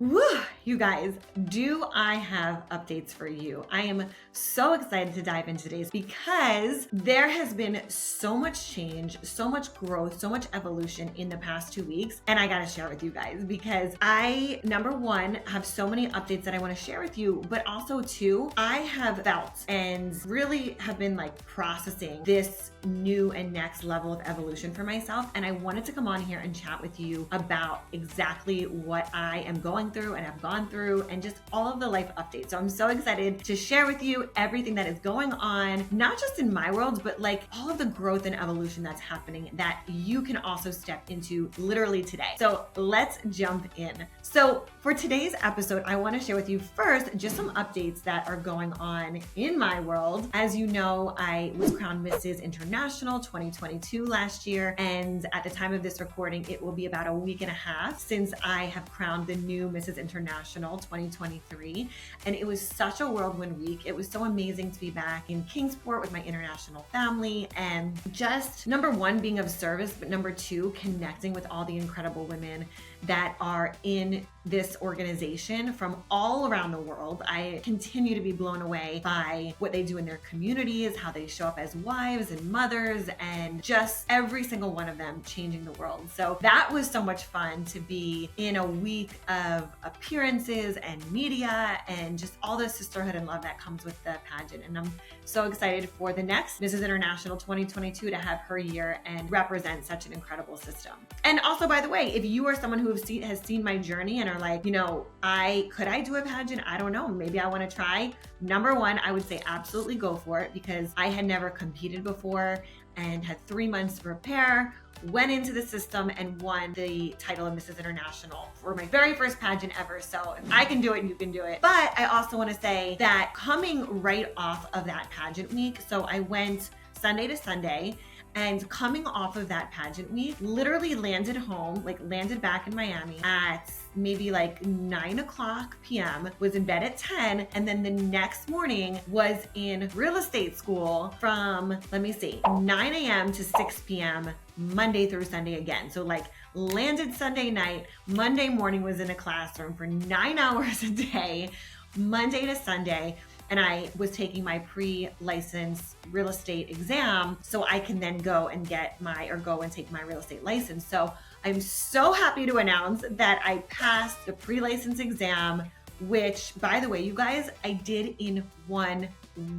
Woo, you guys, do I have updates for you? I am so excited to dive into today's because there has been so much change, so much growth, so much evolution in the past 2 weeks. And I got to share with you guys because I, number one, have so many updates that I want to share with you, but also two, I have felt and really have been processing this new and next level of evolution for myself. And I wanted to come on here and chat with you about exactly what I am going through and have gone through and just all of the life updates. So I'm so excited to share with you everything that is going on, not just in my world, but all of the growth and evolution that's happening that you can also step into literally today. So let's jump in. So for today's episode, I want to share with you first just some updates that are going on in my world. As you know, I was crowned Mrs. International 2022 last year. And at the time of this recording, it will be about a week and a half since I have crowned the new Mrs. International 2023. And it was such a whirlwind week. It was so amazing to be back in Kingsport with my international family and just number one, being of service, but number two, connecting with all the incredible women that are in this organization from all around the world. I continue to be blown away by what they do in their communities, how they show up as wives and mothers, and just every single one of them changing the world. So that was so much fun to be in a week of appearances and media and just all the sisterhood and love that comes with the pageant. And I'm so excited for the next Mrs. International 2022 to have her year and represent such an incredible system. And also, by the way, if you are someone who has seen my journey and are could I do a pageant? I don't know. Maybe I want to try. Number one, I would say absolutely go for it because I had never competed before and had 3 months to prepare, went into the system and won the title of Mrs. International for my very first pageant ever. So if I can do it, you can do it. But I also want to say that coming right off of that pageant week, so I went Sunday to Sunday, and coming off of that pageant week, literally landed home, landed back in Miami at maybe 9:00 p.m., was in bed at 10, and then the next morning was in real estate school from, 9 a.m. to 6 p.m., Monday through Sunday again. So landed Sunday night, Monday morning was in a classroom for 9 hours a day, Monday to Sunday. And I was taking my pre-license real estate exam so I can then go and take my real estate license. So I'm so happy to announce that I passed the pre-license exam, which, by the way, you guys, I did in 1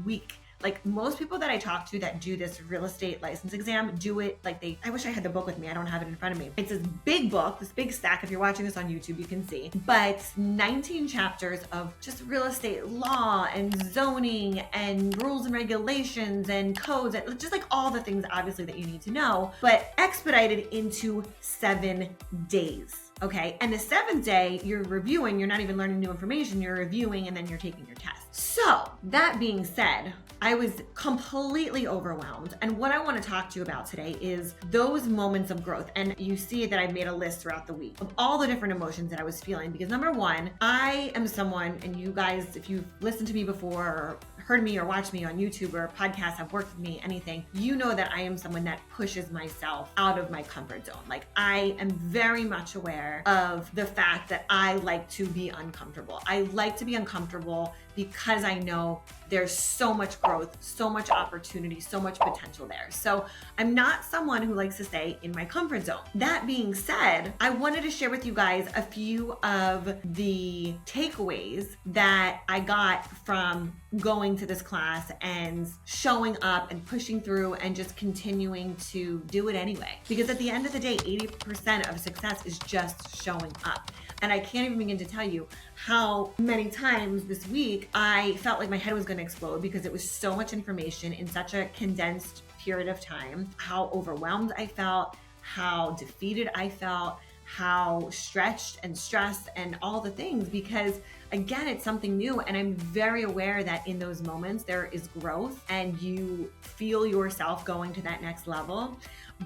week. Most people that I talk to that do this real estate license exam do it I wish I had the book with me. I don't have it in front of me. It's this big book, this big stack. If you're watching this on YouTube, you can see. But 19 chapters of just real estate law and zoning and rules and regulations and codes and just all the things obviously that you need to know, but expedited into 7 days. Okay. And the 7th day you're reviewing, you're not even learning new information, you're reviewing and then you're taking your test. So that being said, I was completely overwhelmed. And what I want to talk to you about today is those moments of growth. And you see that I've made a list throughout the week of all the different emotions that I was feeling. Because number one, I am someone, and you guys, if you've listened to me before or heard me or watched me on YouTube or podcasts, have worked with me, anything, you know that I am someone that pushes myself out of my comfort zone. I am very much aware of the fact that I like to be uncomfortable. I like to be uncomfortable because I know there's so much growth, so much opportunity, so much potential there. So I'm not someone who likes to stay in my comfort zone. That being said, I wanted to share with you guys a few of the takeaways that I got from going to this class and showing up and pushing through and just continuing to do it anyway. Because at the end of the day, 80% of success is just showing up. And I can't even begin to tell you how many times this week I felt like my head was going to explode because it was so much information in such a condensed period of time, how overwhelmed I felt, how defeated I felt, how stretched and stressed and all the things, because again, it's something new. And I'm very aware that in those moments there is growth and you feel yourself going to that next level.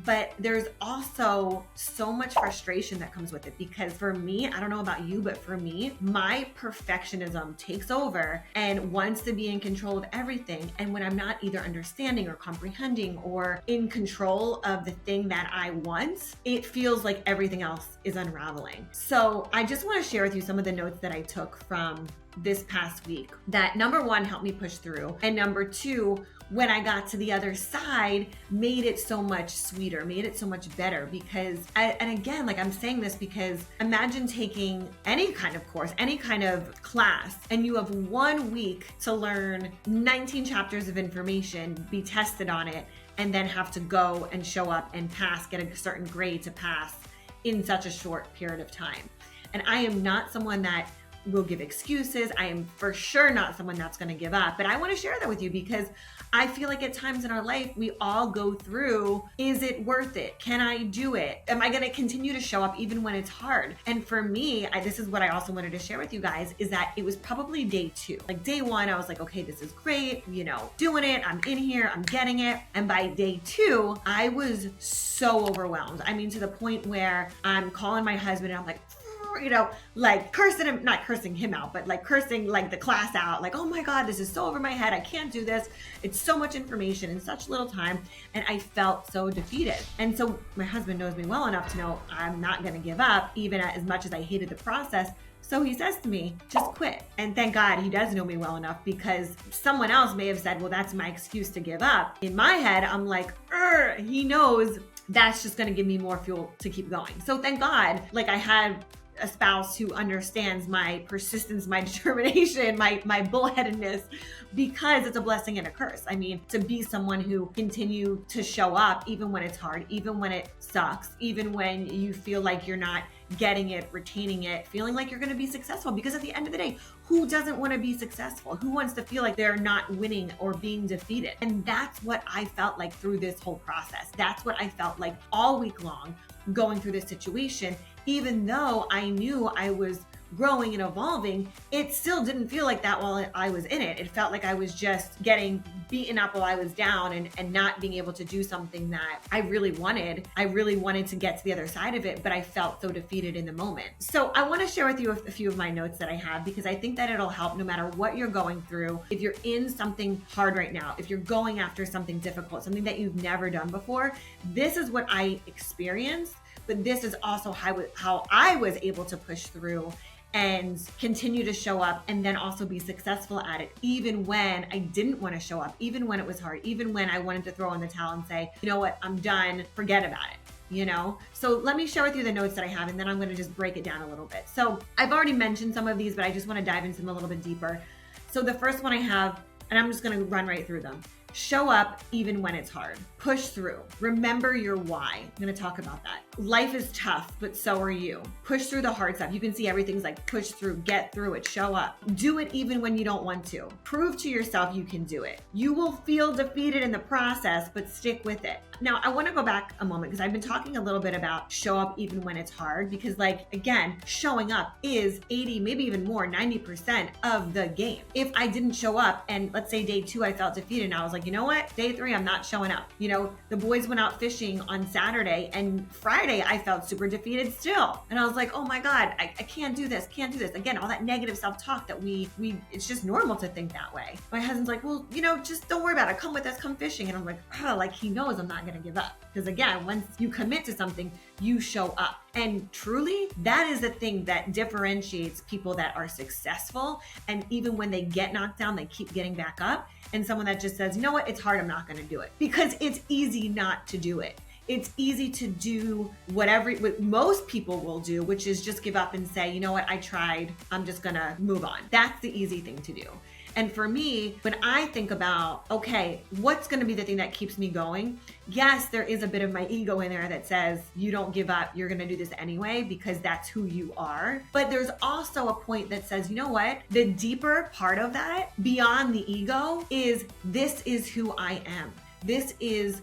but there's also so much frustration that comes with it, because for me, I don't know about you, but for me, my perfectionism takes over and wants to be in control of everything. And when I'm not either understanding or comprehending or in control of the thing that I want, it feels like everything else is unraveling. So I just want to share with you some of the notes that I took from this past week that, number one, helped me push through, and number two, when I got to the other side, made it so much sweeter, made it so much better. Because and again, like I'm saying this because imagine taking any kind of course, any kind of class, and you have 1 week to learn 19 chapters of information, be tested on it, and then have to go and show up and pass, get a certain grade to pass in such a short period of time. And I am not someone that will give excuses. I am for sure not someone that's going to give up, but I want to share that with you because I feel like at times in our life, we all go through, is it worth it? Can I do it? Am I going to continue to show up even when it's hard? And for me, this is what I also wanted to share with you guys, is that it was probably day 2. Like day 1, I was like, okay, this is great, doing it, I'm in here, I'm getting it. And by day 2, I was so overwhelmed. I mean, to the point where I'm calling my husband and I'm like, like cursing him, not cursing him out, but like cursing like the class out, like, oh my God, this is so over my head. I can't do this. It's so much information in such little time. And I felt so defeated. And so my husband knows me well enough to know I'm not going to give up, even as much as I hated the process. So he says to me, just quit. And thank God he does know me well enough, because someone else may have said, well, that's my excuse to give up. In my head, I'm like, he knows that's just going to give me more fuel to keep going. So thank God, like I had a spouse who understands my persistence, my determination, my bullheadedness, because it's a blessing and a curse. I mean, to be someone who continue to show up even when it's hard, even when it sucks, even when you feel like you're not getting it, retaining it, feeling like you're going to be successful. Because at the end of the day, who doesn't want to be successful? Who wants to feel like they're not winning or being defeated? And that's what I felt like through this whole process. That's what I felt like all week long going through this situation. Even though I knew I was growing and evolving, it still didn't feel like that while I was in it. It felt like I was just getting beaten up while I was down and not being able to do something that I really wanted. I really wanted to get to the other side of it, but I felt so defeated in the moment. So I want to share with you a few of my notes that I have, because I think that it'll help no matter what you're going through. If you're in something hard right now, if you're going after something difficult, something that you've never done before, this is what I experienced. But this is also how I was able to push through and continue to show up, and then also be successful at it, even when I didn't want to show up, even when it was hard, even when I wanted to throw in the towel and say, you know what, I'm done, forget about it. So let me share with you the notes that I have, and then I'm going to just break it down a little bit. So I've already mentioned some of these, but I just want to dive into them a little bit deeper. So the first one I have, and I'm just going to run right through them. Show up even when it's hard. Push through. Remember your why. I'm going to talk about that. Life is tough, but so are you. Push through the hard stuff. You can see everything's like push through, get through it, show up. Do it even when you don't want to. Prove to yourself you can do it. You will feel defeated in the process, but stick with it. Now, I want to go back a moment, because I've been talking a little bit about show up even when it's hard, because again, showing up is 80, maybe even more, 90% of the game. If I didn't show up, and let's say day 2, I felt defeated, and I was like, you know what? Day 3, I'm not showing up. The boys went out fishing on Saturday, and Friday I felt super defeated still. And I was like, oh my God, I can't do this, can't do this. Again, all that negative self-talk that it's just normal to think that way. My husband's like, well, just don't worry about it. Come with us, come fishing. And I'm like, like he knows I'm not going to give up. Because again, once you commit to something, you show up. And truly, that is the thing that differentiates people that are successful. And even when they get knocked down, they keep getting back up. And someone that just says, you know what, it's hard, I'm not going to do it. Because it's easy not to do it. It's easy to do what most people will do, which is just give up and say, you know what, I tried, I'm just going to move on. That's the easy thing to do. And for me, when I think about, okay, what's going to be the thing that keeps me going? Yes, there is a bit of my ego in there that says, you don't give up, you're going to do this anyway, because that's who you are. But there's also a point that says, you know what? The deeper part of that, beyond the ego, is this is who I am.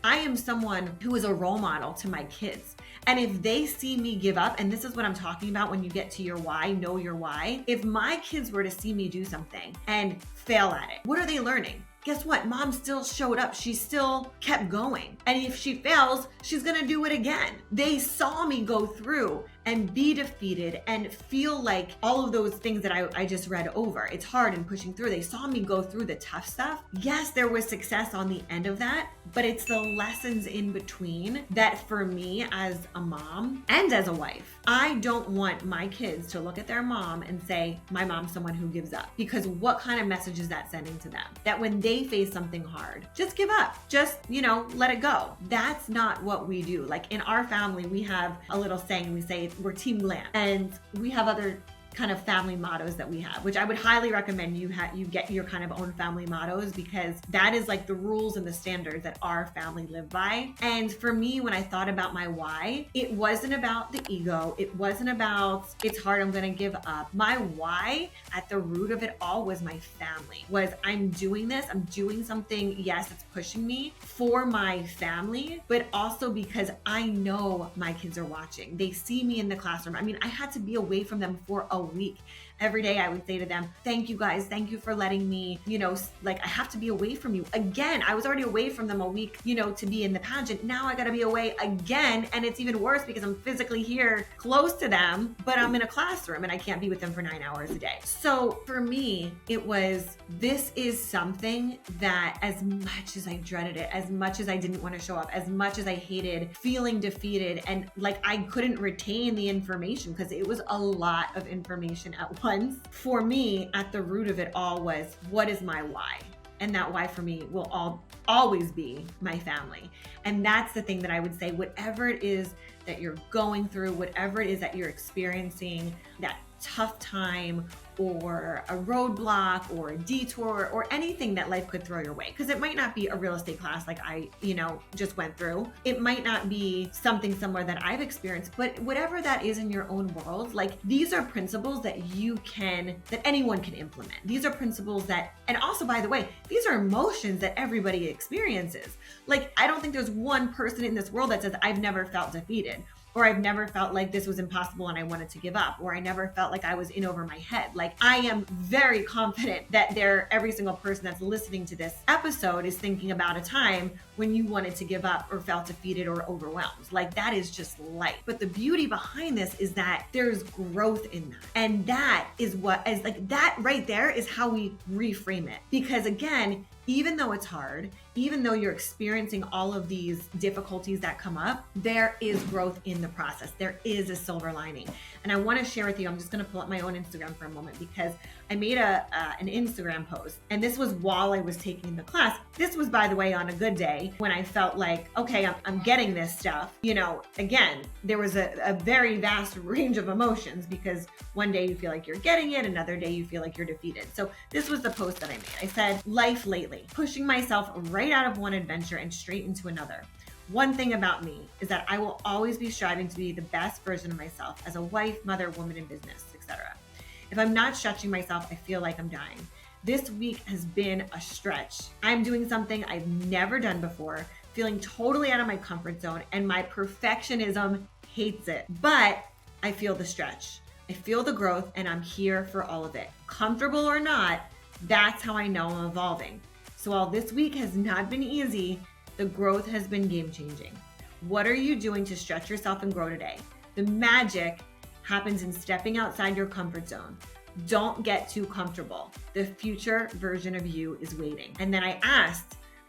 I am someone who is a role model to my kids. And if they see me give up, and this is what I'm talking about when you get to your why, know your why. If my kids were to see me do something and fail at it, what are they learning? guess what? Mom still showed up. She still kept going. And if she fails, she's gonna do it again. They saw me go through and be defeated and feel like all of those things that I just read over. It's hard and pushing through. They saw me go through the tough stuff. Yes, there was success on the end of that, but it's the lessons in between that for me as a mom and as a wife, I don't want my kids to look at their mom and say, my mom's someone who gives up. Because what kind of message is that sending to them? That when they face something hard, just give up. Just, let it go. That's not what we do. Like in our family, we have a little saying, we say we're Team Glandt, and we have other kind of family mottos that we have, which I would highly recommend you get your kind of own family mottos, because that is like the rules and the standards that our family live by. And for me, when I thought about my why, it wasn't about the ego. It wasn't about it's hard, I'm gonna give up. My why at the root of it all was my family. Was I'm doing this, I'm doing something, yes, it's pushing me for my family, but also because I know my kids are watching. They see me in the classroom. I mean, I had to be away from them for a week. Every day I would say to them, thank you guys, thank you for letting me, I have to be away from you. Again, I was already away from them a week, to be in the pageant. Now I gotta be away again. And it's even worse because I'm physically here close to them, but I'm in a classroom and I can't be with them for 9 hours a day. So for me, this is something that as much as I dreaded it, as much as I didn't want to show up, as much as I hated feeling defeated and like I couldn't retain the information because it was a lot of information at once. For me, at the root of it all was, what is my why? And that why for me will always be my family. And that's the thing that I would say, whatever it is that you're going through, whatever it is that you're experiencing, that tough time or a roadblock or a detour or anything that life could throw your way. Because it might not be a real estate class like I, just went through. It might not be something somewhere that I've experienced, but whatever that is in your own world, like these are principles that that anyone can implement. These are principles and also, by the way, these are emotions that everybody experiences. Like, I don't think there's one person in this world that says, I've never felt defeated, or I've never felt like this was impossible and I wanted to give up, or I never felt like I was in over my head. Like, I am very confident that every single person that's listening to this episode is thinking about a time when you wanted to give up or felt defeated or overwhelmed. Like, that is just life. But the beauty behind this is that there's growth in that. And that is that right there is how we reframe it. Because again, even though it's hard, even though you're experiencing all of these difficulties that come up, there is growth in the process. There is a silver lining. And I want to share with you, I'm just going to pull up my own Instagram for a moment, because I made an Instagram post, and this was while I was taking the class. This was, by the way, on a good day when I felt like, okay, I'm getting this stuff. Again, there was a very vast range of emotions, because one day you feel like you're getting it, another day you feel like you're defeated. So this was the post that I made. I said, life lately, pushing myself right out of one adventure and straight into another. One thing about me is that I will always be striving to be the best version of myself as a wife, mother, woman in business, etc. If I'm not stretching myself, I feel like I'm dying. This week has been a stretch. I'm doing something I've never done before, feeling totally out of my comfort zone, and my perfectionism hates it. But I feel the stretch. I feel the growth, and I'm here for all of it. Comfortable or not, that's how I know I'm evolving. So while this week has not been easy, the growth has been game-changing. What are you doing to stretch yourself and grow today? The magic happens in stepping outside your comfort zone. Don't get too comfortable. The future version of you is waiting. And then I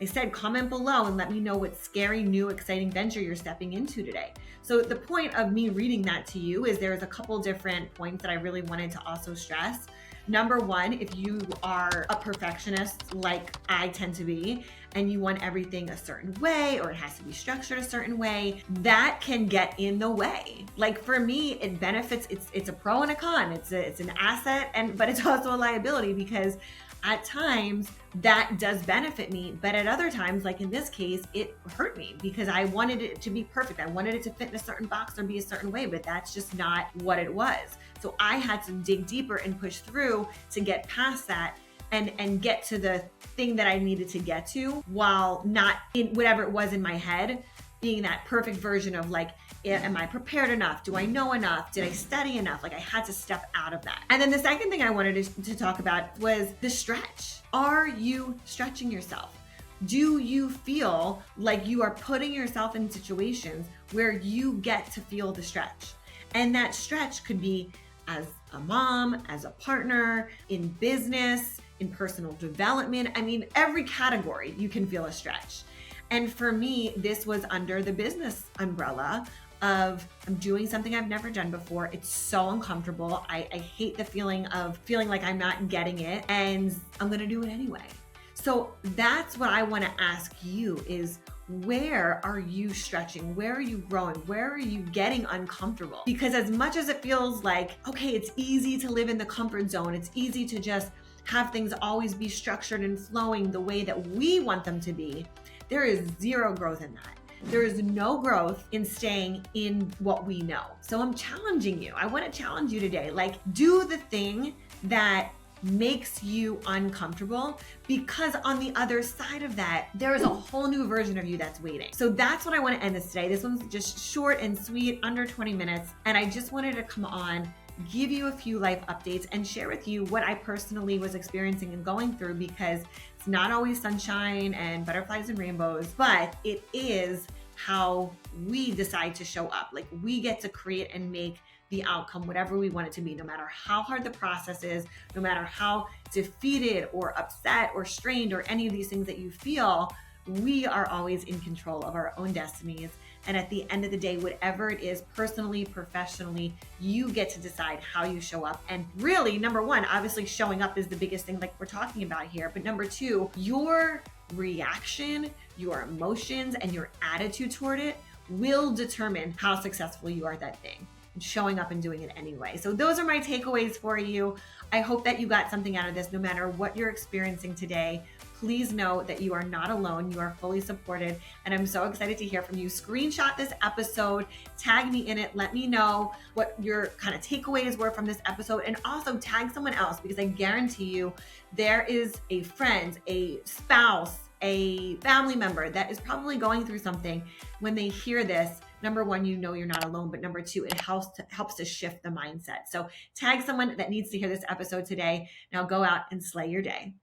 said, comment below and let me know what scary, new, exciting venture you're stepping into today. So the point of me reading that to you is there's a couple different points that I really wanted to also stress. Number one, if you are a perfectionist like I tend to be, and you want everything a certain way, or it has to be structured a certain way, that can get in the way. Like for me, it benefits, it's a pro and a con. It's an asset, but it's also a liability, because at times that does benefit me, but at other times, like in this case, it hurt me because I wanted it to be perfect. I wanted it to fit in a certain box or be a certain way, but that's just not what it was. So I had to dig deeper and push through to get past that and get to the thing that I needed to get to, while not in whatever it was in my head being that perfect version of like, am I prepared enough? Do I know enough? Did I study enough? Like I had to step out of that. And then the second thing I wanted to talk about was the stretch. Are you stretching yourself? Do you feel like you are putting yourself in situations where you get to feel the stretch? And that stretch could be as a mom, as a partner, in business, in personal development. I mean, every category you can feel a stretch. And for me, this was under the business umbrella of I'm doing something I've never done before. It's so uncomfortable. I hate the feeling of feeling like I'm not getting it, and I'm gonna do it anyway. So that's what I wanna ask you is, where are you stretching? Where are you growing? Where are you getting uncomfortable? Because as much as it feels like, okay, it's easy to live in the comfort zone, it's easy to just have things always be structured and flowing the way that we want them to be, there is zero growth in that. There is no growth in staying in what we know. So I'm challenging you. I want to challenge you today. Like, do the thing that makes you uncomfortable, because on the other side of that, there is a whole new version of you that's waiting. So that's what I want to end this today. This one's just short and sweet, under 20 minutes. And I just wanted to come on, give you a few life updates and share with you what I personally was experiencing and going through, because it's not always sunshine and butterflies and rainbows, but it is how we decide to show up. Like, we get to create and make the outcome whatever we want it to be, no matter how hard the process is, no matter how defeated or upset or strained or any of these things that you feel. We are always in control of our own destinies. And at the end of the day, whatever it is, personally, professionally, you get to decide how you show up. And really, number one, obviously showing up is the biggest thing like we're talking about here. But number two, your reaction, your emotions, and your attitude toward it will determine how successful you are at that thing, and showing up and doing it anyway. So those are my takeaways for you. I hope that you got something out of this. No matter what you're experiencing today, please know that you are not alone. You are fully supported. And I'm so excited to hear from you. Screenshot this episode, tag me in it. Let me know what your kind of takeaways were from this episode. And also tag someone else, because I guarantee you there is a friend, a spouse, a family member that is probably going through something. When they hear this, number one, you know you're not alone, but number two, it helps to shift the mindset. So tag someone that needs to hear this episode today. Now go out and slay your day.